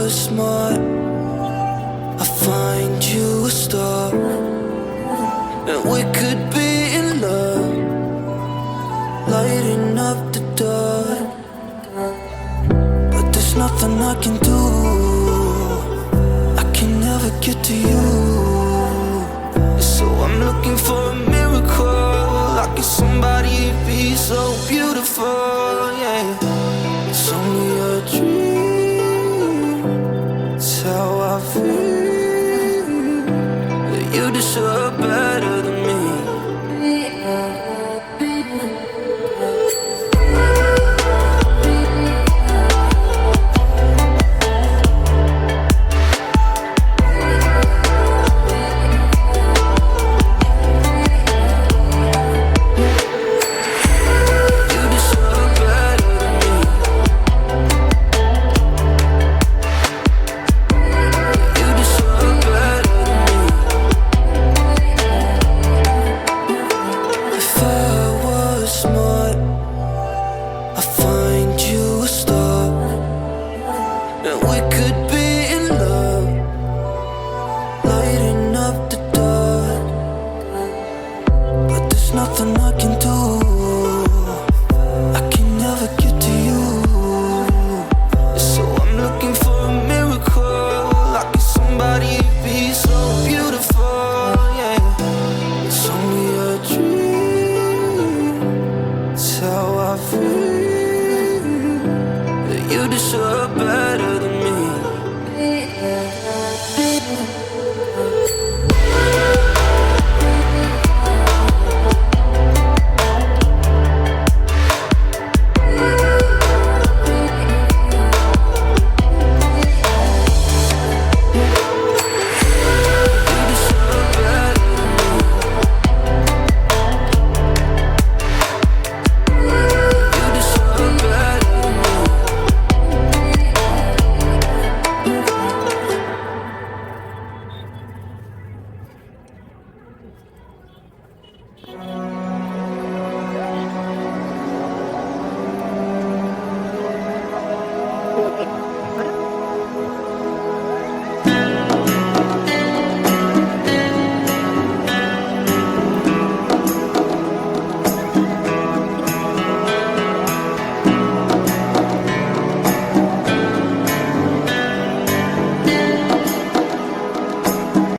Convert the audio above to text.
was smart, I find you a star, and we could be in love, lighting up the dark. But there's nothing I can do, I can never get to you. So I'm looking for a miracle, like somebody be so beautiful, yeah. It's only a dream, it's how I feel, that you deserve better than me. Nothing I can do, I can never get to you. So I'm looking for a miracle, like somebody be so beautiful, yeah. It's only a dream, it's how I feel, that you deserve better.